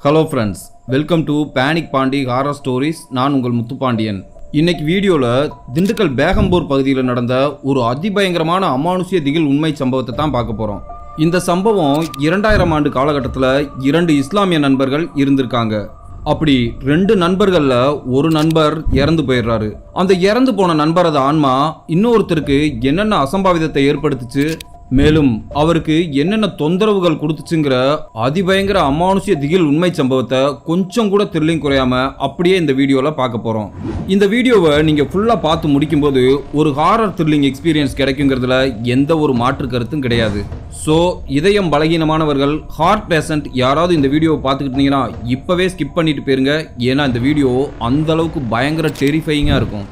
Hello friends, welcome to panic Pandi horror stories. நான் உங்கள் முத்துப்பாண்டியன். இன்னைக்கு வீடியோவில் திண்டுக்கல் பேகம்பூர் பகுதியில் நடந்த ஒரு அதிபயங்கரமான அமானுஷ்ய திகில் உண்மை சம்பவத்தை தான் பார்க்க போகிறோம். இந்த சம்பவம் 2000 ஆண்டு காலகட்டத்தில் 2 இஸ்லாமிய நண்பர்கள் இருந்திருக்காங்க. அப்படி 2 நண்பர்களில் ஒரு நண்பர் இறந்து போயிடுறாரு. அந்த இறந்து போன நண்பரது ஆன்மா இன்னொருத்தருக்கு என்னென்ன அசம்பாவிதத்தை ஏற்படுத்துச்சு, மேலும் அவருக்கு என்னென்ன தொந்தரவுகள் கொடுத்துச்சுங்கிற அதிபயங்கர அமானுஷ்ய திகில் உண்மை சம்பவத்தை கொஞ்சம் கூட த்ரில்லிங் குறையாம அப்படியே இந்த வீடியோவில் பார்க்க போகிறோம். இந்த வீடியோவை நீங்கள் ஃபுல்லாக பார்த்து முடிக்கும்போது ஒரு ஹாரர் த்ரில்லிங் எக்ஸ்பீரியன்ஸ் கிடைக்குங்கிறதுல எந்த ஒரு மாற்று கருத்தும் கிடையாது. ஸோ இதயம் பலகீனமானவர்கள், ஹார்ட் பேஷண்ட் யாராவது இந்த வீடியோவை பார்த்துக்கிட்டீங்கன்னா இப்போவே ஸ்கிப் பண்ணிட்டு போயிருங்க. ஏன்னா இந்த வீடியோ அந்த அளவுக்கு பயங்கர டெரிஃபையிங்காக இருக்கும்.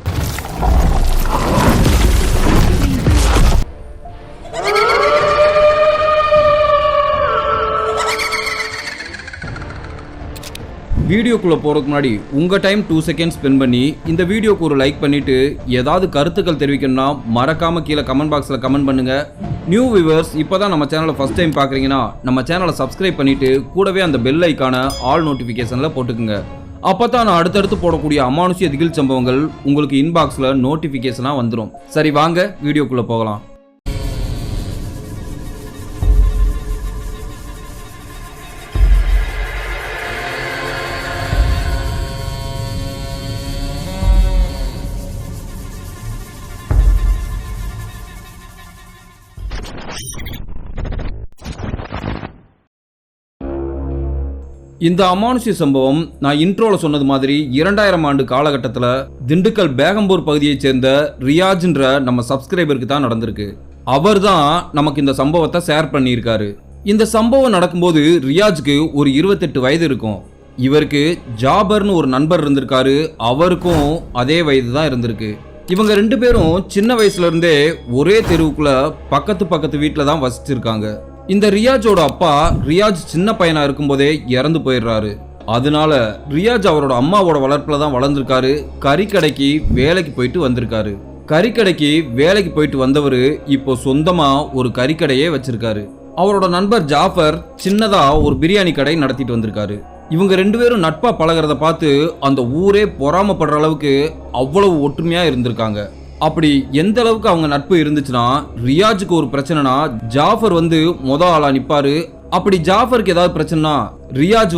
வீடியோக்குள்ளே போகிறதுக்கு முன்னாடி உங்கள் டைம் 2 செகண்ட்ஸ் ஸ்பெண்ட் பண்ணி இந்த வீடியோக்கு ஒரு லைக் பண்ணிவிட்டு ஏதாவது கருத்துக்கள் தெரிவிக்கணும்னா மறக்காமல் கீழே கமெண்ட் பாக்ஸில் கமெண்ட் பண்ணுங்கள். நியூ வியூவர்ஸ் இப்போ தான் நம்ம சேனலை ஃபஸ்ட் டைம் பார்க்குறீங்கன்னா நம்ம சேனலை சப்ஸ்கிரைப் பண்ணிவிட்டு கூடவே அந்த பெல் ஐக்கான ஆல் நோட்டிஃபிகேஷனில் போட்டுக்குங்க. அப்போ தான் நான் அடுத்தடுத்து போடக்கூடிய அமானுஷ்ய திகில் சம்பவங்கள் உங்களுக்கு இன்பாக்ஸில் நோட்டிஃபிகேஷனாக வந்துடும். சரி, வாங்க வீடியோக்குள்ளே போகலாம். இந்த அமானுஷ்ய சம்பவம் நான் இன்ட்ரோல சொன்னது மாதிரி 2000 ஆண்டு காலகட்டத்தில் திண்டுக்கல் பேகம்பூர் பகுதியைச் சேர்ந்த ரியாஜ்ன்ற நம்ம சப்ஸ்கிரைபருக்கு தான் நடந்திருக்கு. அவர் தான் நமக்கு இந்த சம்பவத்தை ஷேர் பண்ணியிருக்காரு. இந்த சம்பவம் நடக்கும்போது ரியாஜுக்கு ஒரு 28 வயது இருக்கும். இவருக்கு ஜாபர்னு ஒரு நண்பர் இருந்திருக்காரு. அவருக்கும் அதே வயது தான் இருந்திருக்கு. இவங்க 2 பேரும் சின்ன வயசுல இருந்தே ஒரே தெருவுக்குள்ள பக்கத்து வீட்டில் தான் வசிச்சிருக்காங்க. இந்த ரியாஜோட அப்பா ரியாஜ் சின்ன பையனா இருக்கும்போதே இறந்து போயிடுறாரு. அதனால ரியாஜ் அவரோட அம்மாவோட வளர்ப்புல தான் வளர்ந்துருக்காரு. கறிக்கடைக்கு வேலைக்கு போயிட்டு வந்திருக்காரு. கறிக்கடைக்கு வேலைக்கு போயிட்டு வந்தவர் இப்போ சொந்தமா ஒரு கறிக்கடையே வச்சிருக்காரு. அவரோட நண்பர் ஜாஃபர் சின்னதா ஒரு பிரியாணி கடை நடத்திட்டு வந்திருக்காரு. இவங்க 2 பேரும் நட்பா பழகிறத பார்த்து அந்த ஊரே பொறாமப்படுற அளவுக்கு அவ்வளவு ஒற்றுமையா இருந்திருக்காங்க. அப்படி எந்த அளவுக்கு அவங்க நட்பு இருந்துச்சுன்னா, ரியாஜுக்கு ஒரு பிரச்சனைனா ஜாஃபர் மொத ஆளா நிப்பாரு. அப்படி ஜாஃபருக்கு ஏதாவது பிரச்சனைனா ரியாஜ்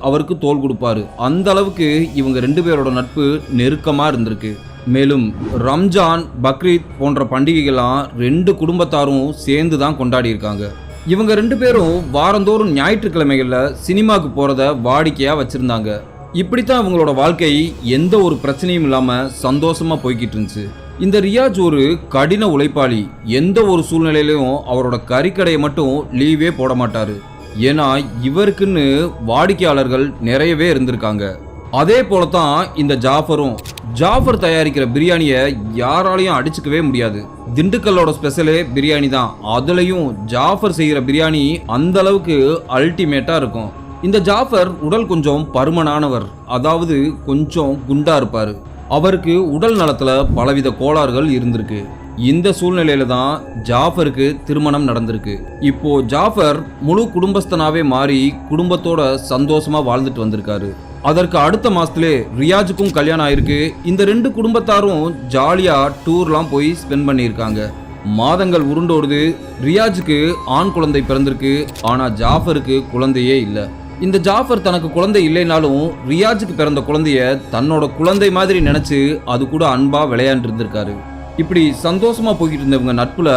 அவருக்கு தோள் கொடுப்பாரு. அந்த அளவுக்கு இவங்க 2 பேரோட நட்பு நெருக்கமா இருந்திருக்கு. மேலும் ரம்ஜான், பக்ரீத் போன்ற பண்டிகைகள்லாம் 2 குடும்பத்தாரும் சேர்ந்து தான் கொண்டாடி இருக்காங்க. இவங்க 2 பேரும் வாரந்தோறும் ஞாயிற்றுக்கிழமைகள்ல சினிமாக்கு போறத வாடிக்கையா வச்சிருந்தாங்க. இப்படித்தான் இவங்களோட வாழ்க்கை எந்த ஒரு பிரச்சனையும் இல்லாம சந்தோஷமா போய்கிட்டு இருந்துச்சு. இந்த ரியாஜ் ஒரு கடின உழைப்பாளி. எந்த ஒரு சூழ்நிலையிலும் அவரோட கறிக்கடையை மட்டும் லீவே போட மாட்டாரு. ஏன்னா இவருக்குன்னு வாடிக்கையாளர்கள் நிறையவே இருந்திருக்காங்க. அதே போலதான் இந்த ஜாஃபரும். ஜாஃபர் தயாரிக்கிற பிரியாணியை யாராலையும் அடிச்சுக்கவே முடியாது. திண்டுக்கல்லோட ஸ்பெஷலே பிரியாணி தான். அதுலயும் ஜாஃபர் செய்கிற பிரியாணி அந்த அளவுக்கு அல்டிமேட்டா இருக்கும். இந்த ஜாஃபர் உடல் கொஞ்சம் பருமனானவர், அதாவது கொஞ்சம் குண்டா இருப்பாரு. அவருக்கு உடல் நலத்துல பலவித கோளாறுகள் இருந்திருக்கு. இந்த சூழ்நிலையில தான் ஜாஃபருக்கு திருமணம் நடந்திருக்கு. இப்போ ஜாஃபர் முழு குடும்பஸ்தனாவே மாறி குடும்பத்தோட சந்தோஷமா வாழ்ந்துட்டு வந்திருக்காரு. அதற்கு அடுத்த மாசத்திலே ரியாஜுக்கும் கல்யாணம் ஆயிருக்கு. இந்த 2 குடும்பத்தாரும் ஜாலியா டூர்லாம் போய் ஸ்பெண்ட் பண்ணியிருக்காங்க. மாதங்கள் உருண்டோடுது. ரியாஜுக்கு ஆண் குழந்தை பிறந்திருக்கு. ஆனா ஜாஃபருக்கு குழந்தையே இல்லை. இந்த ஜாஃபர் தனக்கு குழந்தை இல்லைனாலும் ரியாஜுக்கு பிறந்த குழந்தைய தன்னோட குழந்தை மாதிரி நினைச்சு அது கூட அன்பா விளையாண்டு இருந்திருக்காரு. இப்படி சந்தோஷமா போய்கிட்டு இருந்தவங்க நட்புல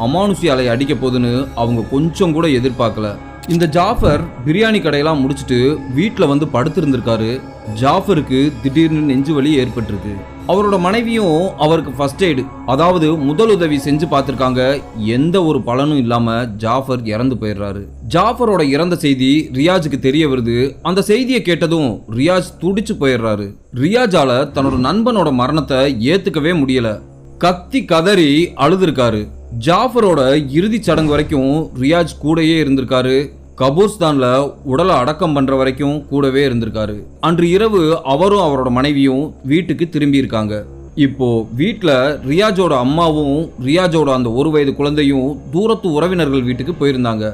அமானுஷ்ய அலை அடிக்க போதுன்னு அவங்க கொஞ்சம் கூட எதிர்பார்க்கல. இந்த ஜாஃபர் பிரியாணி கடையெல்லாம் முடிச்சுட்டு வீட்டில் படுத்திருந்திருக்காரு. ஜாஃபருக்கு திடீர்னு நெஞ்சு வலி ஏற்பட்டிருக்கு. அவரோட மனைவியும் அவருக்கு ஃபர்ஸ்ட் எய்டு, அதாவது முதல் உதவி செஞ்சு பார்த்துருக்காங்க. எந்த ஒரு பலனும் இல்லாம ஜாஃபர் இறந்து போயிடுறாரு. ஜாஃபரோட இறந்த செய்தி ரியாஜுக்கு தெரிய வருது. அந்த செய்தியை கேட்டதும் ரியாஜ் துடிச்சு போயிடுறாரு. ரியாஜால தன்னோட நண்பனோட மரணத்தை ஏத்துக்கவே முடியல. கத்தி கதறி அழுதுருக்காரு. ஜாஃபரோட இறுதி சடங்கு வரைக்கும் ரியாஜ் கூடயே இருந்திருக்காரு. கபூர்ஸ்தான்ல உடலை அடக்கம் பண்ற வரைக்கும் கூடவே இருந்திருக்காரு. அன்று இரவு அவரும் அவரோட மனைவியும் வீட்டுக்கு திரும்பி இருக்காங்க. இப்போ வீட்டில் ரியாஜோட அம்மாவும் ரியாஜோட அந்த 1 வயது குழந்தையும் தூரத்து உறவினர்கள் வீட்டுக்கு போயிருந்தாங்க.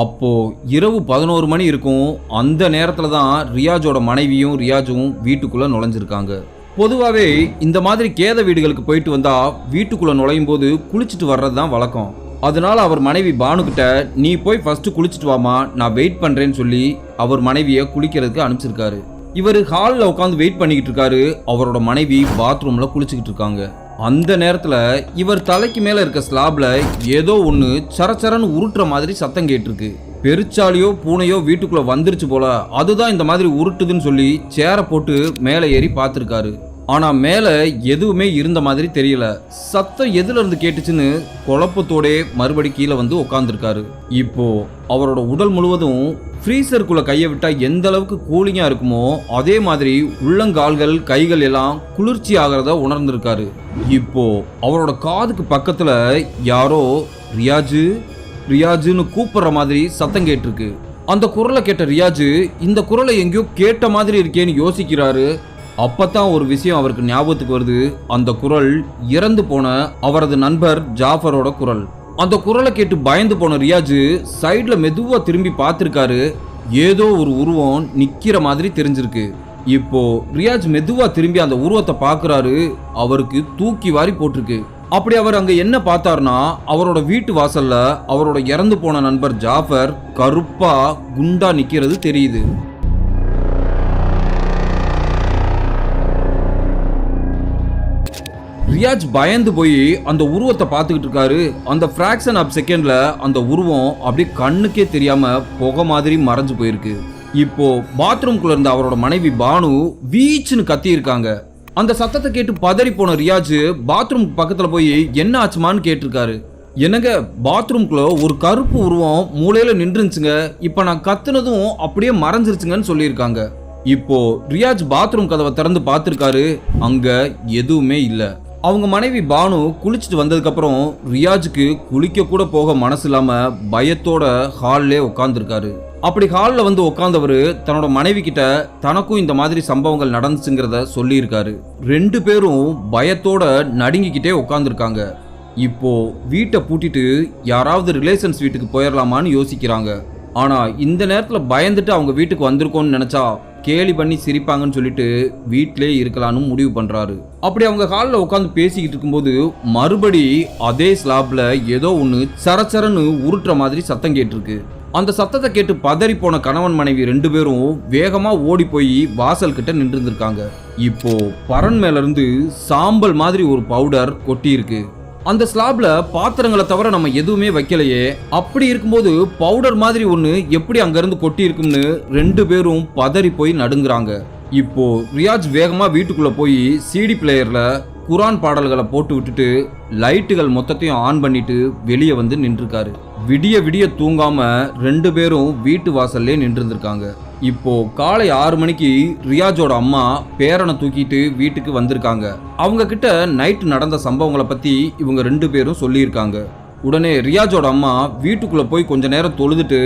அப்போ இரவு 11 மணி இருக்கும். அந்த நேரத்துல தான் ரியாஜோட மனைவியும் ரியாஜும் வீட்டுக்குள்ள நுழைஞ்சிருக்காங்க. பொதுவாகவே இந்த மாதிரி கேத வீடுகளுக்கு போயிட்டு வந்தா வீட்டுக்குள்ள நுழையும் போது குளிச்சுட்டு வர்றது தான் வழக்கம். அதனால அவர் மனைவி பானுக்கிட்ட நீ போய் ஃபர்ஸ்ட் குளிச்சுட்டு வாமா, நான் வெயிட் பண்றேன்னு சொல்லி அவர் மனைவியை குளிக்கிறதுக்கு அனுப்பிச்சிருக்காரு. இவர் ஹாலில் உட்காந்து வெயிட் பண்ணிக்கிட்டு இருக்காரு. அவரோட மனைவி பாத்ரூம்ல குளிச்சுக்கிட்டு இருக்காங்க. அந்த நேரத்துல இவர் தலைக்கு மேல இருக்க ஸ்லாப்ல ஏதோ ஒண்ணு சரச்சரன்னு உருட்டுற மாதிரி சத்தம் கேட்டிருக்கு. பெருச்சாலியோ பூனையோ வீட்டுக்குள்ள வந்துருச்சு போல, அதுதான் இந்த மாதிரி உருட்டுதுன்னு சொல்லி சேரை போட்டு மேலே ஏறி பார்த்துருக்காரு. ஆனா மேல எதுவுமே இருந்த மாதிரி தெரியல. சத்தம் எதுல இருந்து கேட்டுச்சுன்னு குழப்பத்தோடே மறுபடி கீழே வந்து உட்காந்துருக்காரு. இப்போ அவரோட உடல் முழுவதும் ஃப்ரீசருக்குள்ள கையை விட்டா எந்த அளவுக்கு கூலிங்கா இருக்குமோ அதே மாதிரி உள்ளங்கால்கள் கைகள் எல்லாம் குளிர்ச்சி ஆகிறத உணர்ந்திருக்காரு. இப்போ அவரோட காதுக்கு பக்கத்துல யாரோ ரியாஜு ரியாஜுன்னு கூப்பிடுற மாதிரி சத்தம் கேட்டிருக்கு. அந்த குரலை கேட்ட ரியாஜு இந்த குரலை எங்கேயோ கேட்ட மாதிரி இருக்கேன்னு யோசிக்கிறாரு. அப்பதான் ஒரு விஷயம் அவருக்கு ஞாபகத்துக்கு வருது. அந்த குரல் இறந்து போன அவரது நண்பர் ஜாஃபரோட குரல். அந்த குரலை கேட்டு பயந்து போன ரியாஜு சைட்ல மெதுவா திரும்பி பார்த்திருக்காரு. ஏதோ ஒரு உருவம் நிக்கிற மாதிரி தெரிஞ்சிருக்கு. இப்போ ரியாஜ் மெதுவா திரும்பி அந்த உருவத்தை பார்க்கறாரு. அவருக்கு தூக்கி வாரி போட்டிருக்கு. அப்படி அவர் அங்க என்ன பார்த்தாருன்னா, அவரோட வீட்டு வாசல்ல அவரோட இறந்து போன நண்பர் ஜாஃபர் கருப்பா குண்டா நிக்கிறது தெரியுது. ரியாஜ் பயந்து போய் அந்த உருவத்தை பார்த்துக்கிட்டு இருக்காரு. அந்த ஃபிராக்ஷன் ஆஃப் செகண்ட்ல அந்த உருவம் அப்படி கண்ணுக்கே தெரியாம புகை மாதிரி மறைஞ்சு போயிருக்கு. இப்போ பாத்ரூம்குள்ள இருந்த அவரோட மனைவி பானு வீச்சுன்னு கத்தி இருக்காங்க. அந்த சத்தத்தை கேட்டு பதறி போன ரியாஜ் பாத்ரூம் பக்கத்துல போய் என்ன ஆச்சுமான்னு கேட்டிருக்காரு. என்னங்க, பாத்ரூம்குள்ள ஒரு கருப்பு உருவம் மூலையில நின்றுச்சுங்க, இப்ப நான் கத்துனதும் அப்படியே மறைஞ்சிருச்சுங்கன்னு சொல்லியிருக்காங்க. இப்போ ரியாஜ் பாத்ரூம் கதவை திறந்து பார்த்திருக்காரு. அங்க எதுவுமே இல்லை. அவங்க மனைவி பானு குளிச்சுட்டு வந்ததுக்கு அப்புறம் ரியாஜுக்கு குளிக்க கூட போக மனசு இல்லாம பயத்தோட ஹால்லே உட்காந்துருக்காரு. அப்படி ஹாலில் வந்து உட்காந்தவர் தன்னோட மனைவி கிட்ட தனக்கும் இந்த மாதிரி சம்பவங்கள் நடந்துச்சுங்கிறத சொல்லியிருக்காரு. 2 பேரும் பயத்தோட நடுங்கிக்கிட்டே உட்காந்துருக்காங்க. இப்போ வீட்டை பூட்டிட்டு யாராவது ரிலேஷன்ஸ் வீட்டுக்கு போயிடலாமான்னு யோசிக்கிறாங்க. ஆனா இந்த நேரத்துல பயந்துட்டு அவங்க வீட்டுக்கு வந்திருக்கோம்னு நினைச்சா கேலி பண்ணி சிரிப்பாங்கன்னு சொல்லிட்டு வீட்டிலே இருக்கலான்னு முடிவு பண்றாரு. அப்படி அவங்க ஹாலில் உட்காந்து பேசிக்கிட்டு இருக்கும்போது மறுபடி அதே ஸ்லாப்ல ஏதோ ஒன்று சரச்சரன்னு உருட்டுற மாதிரி சத்தம் கேட்டிருக்கு. அந்த சத்தத்தை கேட்டு பதறி போன கணவன் மனைவி 2 பேரும் வேகமா ஓடி போய் வாசல் கிட்ட நின்று இருந்திருக்காங்க. இப்போ பரன் மேல இருந்து சாம்பல் மாதிரி ஒரு பவுடர் கொட்டி இருக்கு. அந்த ஸ்லாப்ல பாத்திரங்களை தவிர நம்ம எதுவுமே வைக்கலையே, அப்படி இருக்கும்போது பவுடர் மாதிரி ஒண்ணு எப்படி அங்க இருந்து கொட்டி இருக்கும்னு 2 பேரும் பதறி போய் நடுங்குறாங்க. இப்போ ரியாஜ் வேகமா வீட்டுக்குள்ள போய் சிடி பிளேயர்ல குரான் பாடல்களை போட்டு விட்டுட்டு லைட்டுகள் மொத்தத்தையும் ஆன் பண்ணிட்டு வெளியே வந்து நின்றுருக்காரு. விடிய விடிய தூங்காம 2 பேரும் வீட்டு வாசல்லே நின்றுருக்காங்க. இப்போ காலை 6 மணிக்கு ரியாஜோட அம்மா பேரனை தூக்கிட்டு வீட்டுக்கு வந்திருக்காங்க. அவங்க கிட்ட நைட்டு நடந்த சம்பவங்களை பத்தி இவங்க 2 பேரும் சொல்லியிருக்காங்க. உடனே ரியாஜோட அம்மா வீட்டுக்குள்ள போய் கொஞ்ச நேரம் தொழுதுட்டு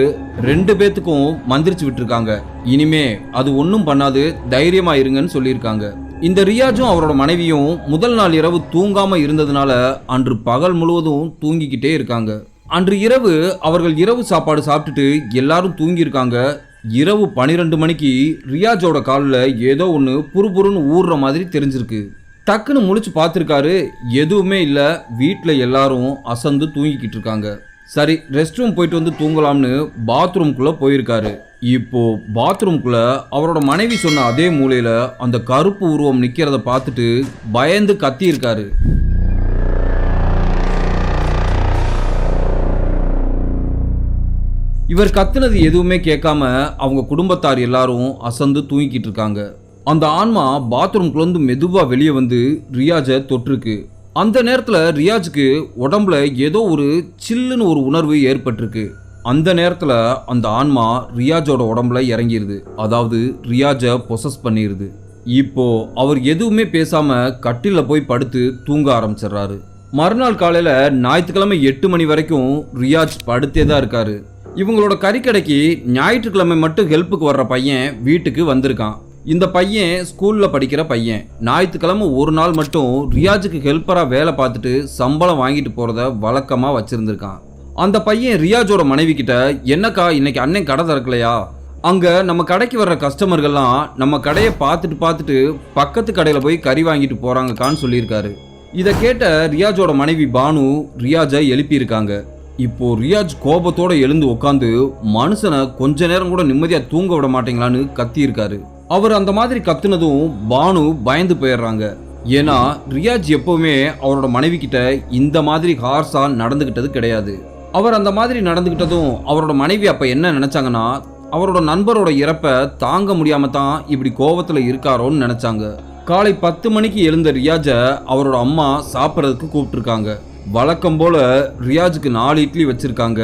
2 பேத்துக்கும் மந்திரிச்சு விட்டுருக்காங்க. இனிமே அது ஒன்றும் பண்ணாது, தைரியமா இருங்கன்னு சொல்லியிருக்காங்க. இந்த ரியாஜும் அவரோட மனைவியும் முதல் நாள் இரவு தூங்காம இருந்ததுனால அன்று பகல் முழுவதும் தூங்கிக்கிட்டே இருக்காங்க. அன்று இரவு அவர்கள் இரவு சாப்பாடு சாப்பிட்டுட்டு எல்லாரும் தூங்கியிருக்காங்க. இரவு 12 மணிக்கு ரியாஜோட காலில் ஏதோ ஒன்று புறுபுறுன்னு ஊறுற மாதிரி தெரிஞ்சிருக்கு. டக்குன்னு முழிச்சு பார்த்துருக்காரு. எதுவுமே இல்லை. வீட்டில் எல்லாரும் அசந்து தூங்கிக்கிட்டு இருக்காங்க. சரி, ரெஸ்ட் ரூம் போயிட்டு வந்து தூங்கலாம்னு பாத்ரூம்குள்ளே போயிருக்காரு. இப்போ பாத்ரூம்குள்ள அவரோட மனைவி சொன்ன அதே மூலையில அந்த கருப்பு உருவம் நிக்கிறத பார்த்துட்டு பயந்து கத்தி இருக்காரு. இவர் கத்துனது எதுவுமே கேட்காம அவங்க குடும்பத்தார் எல்லாரும் அசந்து தூங்கிக்கிட்டு இருக்காங்க. அந்த ஆன்மா பாத்ரூம்குள்ள இருந்து மெதுவா வெளியே வந்து ரியாஜை தொற்றுருக்கு. அந்த நேரத்துல ரியாஜுக்கு உடம்புல ஏதோ ஒரு சில்லுன்னு ஒரு உணர்வு ஏற்பட்டிருக்கு. அந்த நேரத்துல அந்த ஆன்மா ரியாஜோட உடம்புல இறங்கிருது. அதாவது ரியாஜை பொசஸ் பண்ணிருது. இப்போ அவர் எதுவுமே பேசாம கட்டில போய் படுத்து தூங்க ஆரம்பிச்சிடுறாரு. மறுநாள் காலையில ஞாயிற்றுக்கிழமை 8 மணி வரைக்கும் ரியாஜ் படுத்தே தான் இருக்காரு. இவங்களோட கறிக்கடைக்கு ஞாயிற்றுக்கிழமை மட்டும் ஹெல்ப்புக்கு வர்ற பையன் வீட்டுக்கு வந்திருக்கான். இந்த பையன் ஸ்கூல்ல படிக்கிற பையன். ஞாயிற்றுக்கிழமை ஒரு நாள் மட்டும் ரியாஜுக்கு ஹெல்ப்பரா வேலை பார்த்துட்டு சம்பளம் வாங்கிட்டு போறத வழக்கமா வச்சிருந்திருக்கான். அந்த பையன் ரியாஜோட மனைவி கிட்ட, என்னக்கா இன்னைக்கு அண்ணன் கடை திறக்கலையா, அங்க நம்ம கடைக்கு வர்ற கஸ்டமர்கள்லாம் நம்ம கடையை பார்த்துட்டு பக்கத்து கடையில போய் கறி வாங்கிட்டு போறாங்கக்கான்னு சொல்லியிருக்காரு. இதை கேட்ட ரியாஜோட மனைவி பானு ரியாஜை எழுப்பியிருக்காங்க. இப்போ ரியாஜ் கோபத்தோட எழுந்து உட்காந்து மனுஷனை கொஞ்ச நேரம் கூட நிம்மதியா தூங்க விட மாட்டீங்களான்னு கத்தியிருக்காரு. அவர் அந்த மாதிரி கத்துனதும் பானு பயந்து போயிடுறாங்க. ஏன்னா ரியாஜ் எப்பவுமே அவரோட மனைவி கிட்ட இந்த மாதிரி ஹார்ஸா நடந்துகிட்டது கிடையாது. அவர் அந்த மாதிரி நடந்துகிட்டதும் அவரோட மனைவி அப்ப என்ன நினைச்சாங்கன்னா, அவரோட நண்பரோட இறப்ப தாங்க முடியாம தான் இப்படி கோபத்துல இருக்காரோன்னு நினைச்சாங்க. காலை 10 மணிக்கு எழுந்த ரியாஜ அவரோட அம்மா சாப்பிட்றதுக்கு கூப்பிட்டுருக்காங்க. வழக்கம் போல ரியாஜுக்கு 4 இட்லி வச்சிருக்காங்க.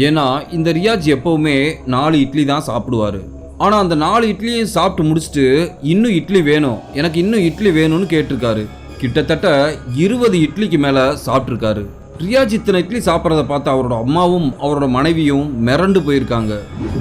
ஏன்னா இந்த ரியாஜ் எப்பவுமே 4 இட்லி தான் சாப்பிடுவாரு. ஆனா அந்த 4 இட்லியும் சாப்பிட்டு முடிச்சுட்டு இன்னும் இட்லி வேணும், எனக்கு இன்னும் இட்லி வேணும்னு கேட்டிருக்காரு. கிட்டத்தட்ட 20 இட்லிக்கு மேல சாப்பிட்ருக்காரு. ரியாஜ் இத்தனை இட்லி சாப்பிட்றத பார்த்து அவரோட அம்மாவும் அவரோட மனைவியும் மிரண்டு போயிருக்காங்க.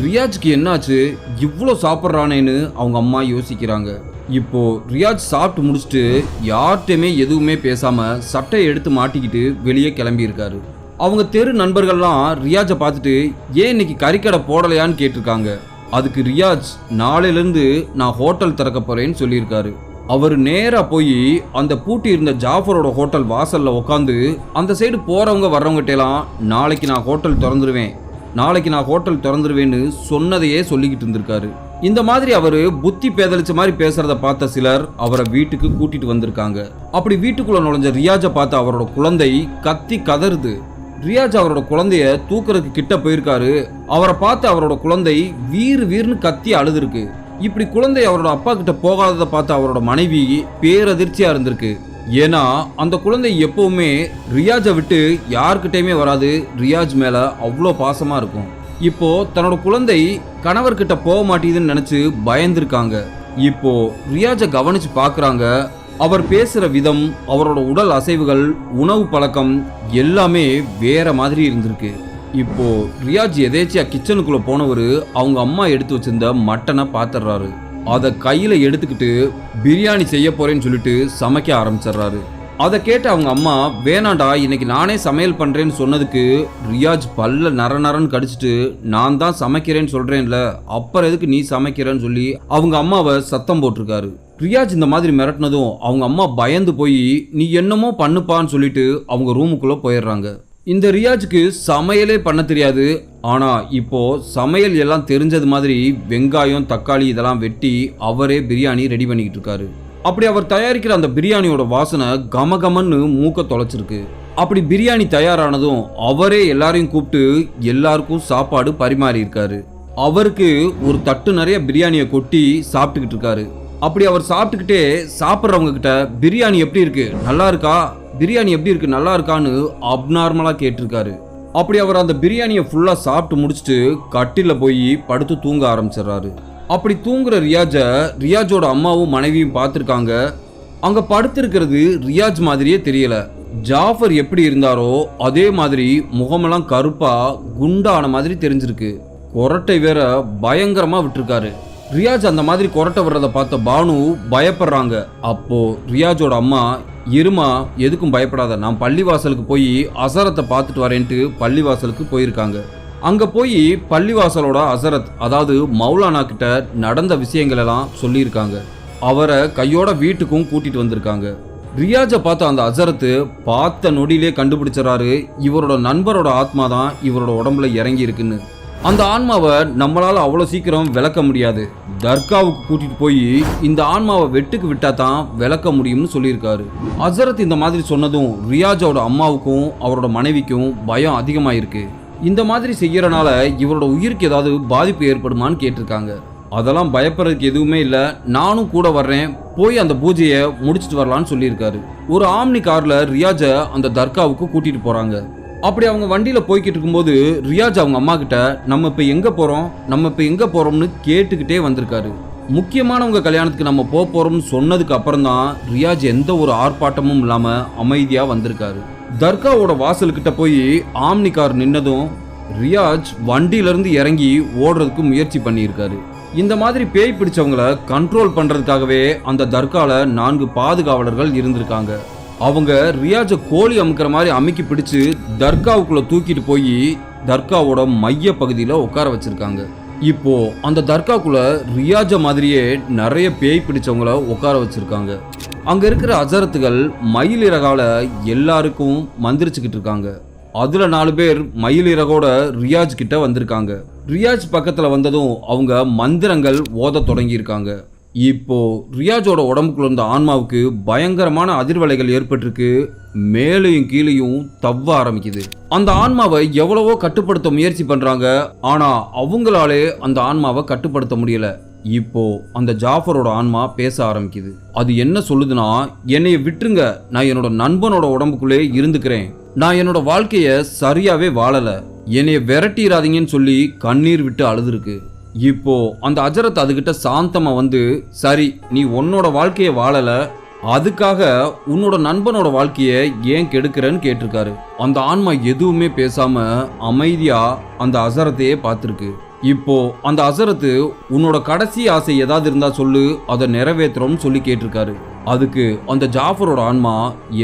ரியாஜுக்கு என்னாச்சு, இவ்வளோ சாப்பிட்றானேன்னு அவங்க அம்மா யோசிக்கிறாங்க. இப்போ ரியாஜ் சாப்பிட்டு முடிச்சுட்டு யார்கிட்டையுமே எதுவுமே பேசாம சட்டையை எடுத்து மாட்டிக்கிட்டு வெளியே கிளம்பியிருக்காரு. அவங்க தெரு நண்பர்கள்லாம் ரியாஜை பார்த்துட்டு ஏன் இன்னைக்கு கறிக்கடை போடலையான்னு கேட்டிருக்காங்க. அதுக்கு ரியாஜ் நாளையிலேருந்து நான் ஹோட்டல் திறக்க போறேன்னு சொல்லியிருக்காரு. அவர் நேரா போய் அந்த பூட்டி இருந்த ஜாஃபரோட ஹோட்டல் வாசல்ல உட்காந்து அந்த சைடு போறவங்க வர்றவங்ககிட்டலாம் நாளைக்கு நான் ஹோட்டல் திறந்துருவேன்னு சொன்னதையே சொல்லிக்கிட்டு இருந்திருக்காரு. இந்த மாதிரி அவரு புத்தி பேதலிச்ச மாதிரி பேசுறத பார்த்த சிலர் அவரை வீட்டுக்கு கூட்டிட்டு வந்திருக்காங்க. அப்படி வீட்டுக்குள்ள நுழைஞ்ச ரியாஜை பார்த்து அவரோட குழந்தை கத்தி கதறுது. ரியாஜ் அவரோட குழந்தைய தூக்குறதுக்கு கிட்ட போயிருக்காரு. அவரை பார்த்து அவரோட குழந்தை வீர்னு கத்தி அழுதுருக்கு. இப்படி குழந்தை அவரோட அப்பா கிட்ட போகாததை பார்த்து அவரோட மனைவி பேரதிர்ச்சியா இருந்திருக்கு. ஏன்னா அந்த குழந்தை எப்பவுமே ரியாஜை விட்டு யார்கிட்டயுமே வராது, ரியாஜ் மேல அவ்வளோ பாசமா இருக்கும். இப்போ தன்னோட குழந்தை கணவர்கிட்ட போக மாட்டேதுன்னு நினைச்சு பயந்துருக்காங்க. இப்போ ரியாஜை கவனிச்சு பாக்குறாங்க. அவர் பேசுற விதம், அவரோட உடல் அசைவுகள், உணவு பழக்கம் எல்லாமே வேற மாதிரி இருந்திருக்கு. இப்போ ரியாஜ் எதேச்சியா கிச்சனுக்குள்ள போனவர் அவங்க அம்மா எடுத்து வச்சிருந்த மட்டனை பார்த்துடுறாரு. அதை கையில எடுத்துக்கிட்டு பிரியாணி செய்ய போறேன்னு சொல்லிட்டு சமைக்க ஆரம்பிச்சிடுறாரு. அதை கேட்ட அவங்க அம்மா, வேணாண்டா இன்னைக்கு நானே சமையல் பண்றேன்னு சொன்னதுக்கு ரியாஜ் பல்ல நரன்னு கடிச்சிட்டு, நான் தான் சமைக்கிறேன்னு சொல்றேன்ல, அப்புறம் எதுக்கு நீ சமைக்கிறேன்னு சொல்லி அவங்க அம்மாவை சத்தம் போட்டிருக்காரு. ரியாஜ் இந்த மாதிரி மிரட்டினதும் அவங்க அம்மா பயந்து போய் நீ என்னமோ பண்ணுப்பான்னு சொல்லிட்டு அவங்க ரூமுக்குள்ள போயிடுறாங்க. இந்த ரியாஜுக்கு சமையலே பண்ண தெரியாது. ஆனா இப்போ சமையல் எல்லாம் தெரிஞ்சது மாதிரி வெங்காயம் தக்காளி இதெல்லாம் வெட்டி அவரே பிரியாணி ரெடி பண்ணிக்கிட்டு இருக்காரு. அப்படி அவர் தயாரிக்கிற அந்த பிரியாணியோட வாசனை கமகமன்னு மூக்க தொலைச்சிருக்கு. அப்படி பிரியாணி தயாரானதும் அவரே எல்லாரையும் கூப்பிட்டு எல்லாருக்கும் சாப்பாடு பரிமாறி இருக்காரு. அவருக்கு ஒரு தட்டு நிறைய பிரியாணியை கொட்டி சாப்பிட்டுக்கிட்டு இருக்காரு. அப்படி அவர் சாப்பிட்டுக்கிட்டே சாப்பிட்றவங்க கிட்ட பிரியாணி எப்படி இருக்கு, நல்லா இருக்கா, பிரியாணி எப்படி இருக்கு, நல்லா இருக்கான்னு அப்நார்மலா கேட்டிருக்காரு. அப்படி அவர் அந்த பிரியாணியை ஃபுல்லா சாப்பிட்டு முடிச்சுட்டு கட்டில போய் படுத்து தூங்க ஆரம்பிச்சிடுறாரு. அப்படி தூங்குற ரியாஜோட அம்மாவும் மனைவியும் பார்த்துருக்காங்க. அங்க படுத்திருக்கிறது ரியாஜ் மாதிரியே தெரியல. ஜாஃபர் எப்படி இருந்தாரோ அதே மாதிரி முகமெல்லாம் கருப்பா குண்டான மாதிரி தெரிஞ்சிருக்கு. கொரட்டை வேற பயங்கரமா விட்டுருக்காரு. ரியாஜ் அந்த மாதிரி கொரட்டை விடுறத பார்த்த பானு பயப்படுறாங்க. அப்போ ரியாஜோட அம்மா, இருமா எதுக்கும் பயப்படாத, நான் பள்ளிவாசலுக்கு போய் அசரத்தை பார்த்துட்டு வரேன்ட்டு பள்ளிவாசலுக்கு போயிருக்காங்க. அங்க போய் பள்ளிவாசலோட அசரத், அதாவது மௌலானா கிட்ட நடந்த விஷயங்கள் எல்லாம் சொல்லியிருக்காங்க. அவரை கையோட வீட்டுக்கும் கூட்டிட்டு வந்திருக்காங்க. ரியாஜை பார்த்த அந்த அசரத்து பார்த்த நொடியிலே கண்டுபிடிச்சாரு இவரோட நண்பரோட ஆத்மா தான் இவரோட உடம்புல இறங்கி இருக்குன்னு. அந்த ஆன்மாவை நம்மளால அவ்வளோ சீக்கிரம் விளக்க முடியாது. தர்காவுக்கு கூட்டிட்டு போய் இந்த ஆன்மாவை வெட்டுக்கு விட்டா தான் விளக்க முடியும்னு சொல்லியிருக்காரு. அசரத் இந்த மாதிரி சொன்னதும் ரியாஜோட அம்மாவுக்கும் அவரோட மனைவிக்கும் பயம் அதிகமாயிருக்கு. இந்த மாதிரி செய்யறனால இவரோட உயிருக்கு ஏதாவது பாதிப்பு ஏற்படுமான்னு கேட்டிருக்காங்க. அதெல்லாம் பயப்படுறதுக்கு எதுவுமே இல்லை, நானும் கூட வர்றேன், போய் அந்த பூஜையை முடிச்சுட்டு வரலான்னு சொல்லியிருக்காரு. ஒரு ஆம்னி கார்ல ரியாஜை அந்த தர்காவுக்கு கூட்டிட்டு போறாங்க. அப்படி அவங்க வண்டியில போய்கிட்டு இருக்கும்போது ரியாஜ் அவங்க அம்மா கிட்ட நம்ம இப்ப எங்க போறோம்னு கேட்டுக்கிட்டே வந்திருக்காரு. முக்கியமானவங்க கல்யாணத்துக்கு நம்ம போறோம்னு சொன்னதுக்கு அப்புறம் தான் ரியாஜ் எந்த ஒரு ஆர்ப்பாட்டமும் இல்லாம அமைதியா வந்திருக்காரு. தர்காவோட வாசல்கிட்ட போய் ஆம்னி கார் நின்னதும் ரியாஜ் வண்டியில இருந்து இறங்கி ஓடுறதுக்கு முயற்சி பண்ணியிருக்காரு. இந்த மாதிரி பேய் பிடிச்சவங்களை கண்ட்ரோல் பண்றதுக்காகவே அந்த தர்கால 4 பாதுகாவலர்கள் இருந்திருக்காங்க. அவங்க ரியாஜை கோழி அமுக்கிற மாதிரி அமுக்கி பிடிச்சு தர்காவுக்குள்ள தூக்கிட்டு போய் தர்காவோட மைய பகுதியில் உட்கார வச்சிருக்காங்க. இப்போ அந்த தர்காக்குள்ள ரியாஜ மாதிரியே நிறைய பேய் பிடிச்சவங்கள உட்கார வச்சிருக்காங்க. அங்க இருக்கிற அஜரத்துகள் மயில் இறகால எல்லாருக்கும் மந்திரிச்சுக்கிட்டு இருக்காங்க. அதுல 4 பேர் மயில் இறகோட ரியாஜ் கிட்ட வந்திருக்காங்க. ரியாஜ் பக்கத்துல வந்ததும் அவங்க மந்திரங்கள் ஓத தொடங்கி இருக்காங்க. இப்போ ரியாஜோட உடம்புக்குள்ள இருந்த ஆன்மாவுக்கு பயங்கரமான அதிர்வலைகள் ஏற்பட்டிருக்கு. மேலையும் கீழையும் தவ்வ ஆரம்பிக்குது. அந்த ஆன்மாவை எவ்வளவோ கட்டுப்படுத்த முயற்சி பண்றாங்க. ஆனா அவங்களாலே அந்த ஆன்மாவை கட்டுப்படுத்த முடியல. இப்போ அந்த ஜாஃபரோட ஆன்மா பேச ஆரம்பிக்குது. அது என்ன சொல்லுதுன்னா, என்னைய விட்டுருங்க, நான் என்னோட நண்பனோட உடம்புக்குள்ளே இருந்துக்கிறேன், நான் என்னோட வாழ்க்கைய சரியாவே வாழல, என்னைய விரட்டிடாதீங்கன்னு சொல்லி கண்ணீர் விட்டு அழுதுருக்கு. இப்போ அந்த அஜரத் அதுகிட்ட சாந்தமா வந்து, சரி நீ உன்னோட வாழ்க்கைய வாழல, அதுக்காக உன்னோட நண்பனோட வாழ்க்கைய ஏன் கெடுக்கிறன்னு கேட்டிருக்காரு. அந்த ஆன்மா எதுவுமே பேசாம அமைதியா அந்த அஜரத்தையே பார்த்துருக்கு. இப்போ அந்த அசரத்து உன்னோட கடைசி ஆசை ஏதாவது இருந்தா சொல்லு, அதை நிறைவேற்றுறோம்னு சொல்லி கேட்டிருக்காரு. அதுக்கு அந்த ஜாஃபரோட ஆன்மா,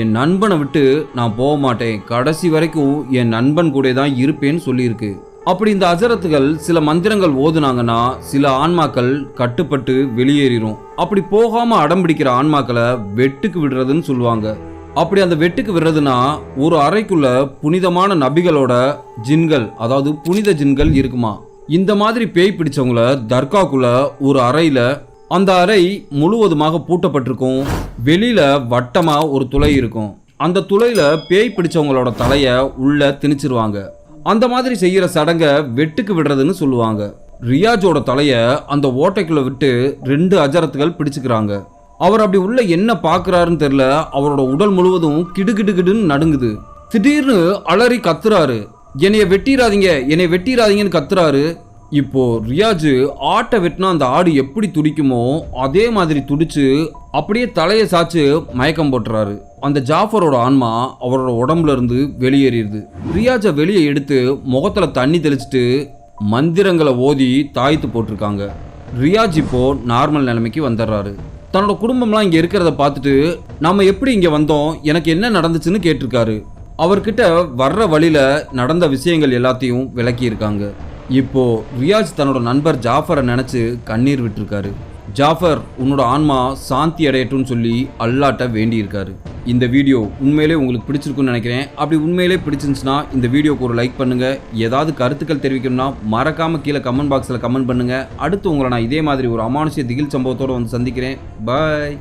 என் நண்பனை விட்டு நான் போக மாட்டேன், கடைசி வரைக்கும் என் நண்பன் கூட தான் இருப்பேன்னு சொல்லியிருக்கு. அப்படி இந்த அஜரத்துகள் சில மந்திரங்கள் ஓதுனாங்கன்னா சில ஆன்மாக்கள் கட்டுப்பட்டு வெளியேறிடும். அப்படி போகாம அடம்பிடிக்கிற ஆன்மாக்களை வெட்டுக்கு விடுறதுன்னு சொல்லுவாங்க. அப்படி அந்த வெட்டுக்கு விடுறதுனா ஒரு அறைக்குள்ள புனிதமான நபிகளோட ஜின்கள், அதாவது புனித ஜின்கள் இருக்குமா. இந்த மாதிரி பேய் பிடிச்சவங்கள தர்காக்குள்ள ஒரு அறையில, அந்த அறை முழுவதுமாக பூட்டப்பட்டிருக்கும். வெளியில வட்டமா ஒரு துளை இருக்கும். அந்த துளையில பேய் பிடிச்சவங்களோட தலைய உள்ள திணிச்சிருவாங்க. அந்த மாதிரி செய்யற சடங்க வெட்டுக்கு விடுறதுன்னு சொல்லுவாங்க. ரியாஜோட தலைய அந்த ஓட்டைக்குள்ள விட்டு 2 அஜரத்துகள் பிடிச்சுக்கிறாங்க. அவர் அப்படி உள்ள என்ன பாக்குறாருன்னு தெரியல, அவரோட உடல் முழுவதும் கிடுகிடுகிடுன்னு நடுங்குது. திடீர்னு அலறி கத்துறாரு, என்னைய வெட்டிடாதீங்க, என்னைய வெட்டிடாதீங்கன்னு கத்துறாரு. இப்போ ரியாஜ் ஆட்டை வெட்டினா அந்த ஆடு எப்படி துடிக்குமோ அதே மாதிரி துடிச்சு அப்படியே தலையை சாச்சு மயக்கம் போட்டுறாரு. அந்த ஜாஃபரோட ஆன்மா அவரோட உடம்புல இருந்து வெளியேறிடுது. ரியாஜை வெளியே எடுத்து முகத்துல தண்ணி தெளிச்சுட்டு மந்திரங்களை ஓதி தாய்த்து போட்டிருக்காங்க. ரியாஜ் இப்போ நார்மல் நிலைமைக்கு வந்துடுறாரு. தன்னோட குடும்பம்லாம் இங்க இருக்கிறத பார்த்துட்டு, நாம எப்படி இங்க வந்தோம், எனக்கு என்ன நடந்துச்சுன்னு கேட்டிருக்காரு. அவர்கிட்ட வர்ற வழியில நடந்த விஷயங்கள் எல்லாத்தையும் விளக்கி இருக்காங்க. இப்போ ரியாஜ் தன்னோட நண்பர் ஜாஃபரை நினைச்சு கண்ணீர் விட்டுருக்காரு. ஜாஃபர் உன்னோட ஆன்மா சாந்தி அடையட்டும்னு சொல்லி அல்லாட்ட வேண்டி இருக்காரு. இந்த வீடியோ உண்மையிலே உங்களுக்கு பிடிச்சிருக்குன்னு நினைக்கிறேன். அப்படி உண்மையிலே பிடிச்சிருந்துச்சுன்னா இந்த வீடியோக்கு ஒரு லைக் பண்ணுங்க. ஏதாவது கருத்துக்கள் தெரிவிக்கணும்னா மறக்காம கீழே கமெண்ட் பாக்ஸில் கமெண்ட் பண்ணுங்க. அடுத்து உங்களை நான் இதே மாதிரி ஒரு அமானுஷ்ய திகில் சம்பவத்தோடு வந்து சந்திக்கிறேன். பாய்.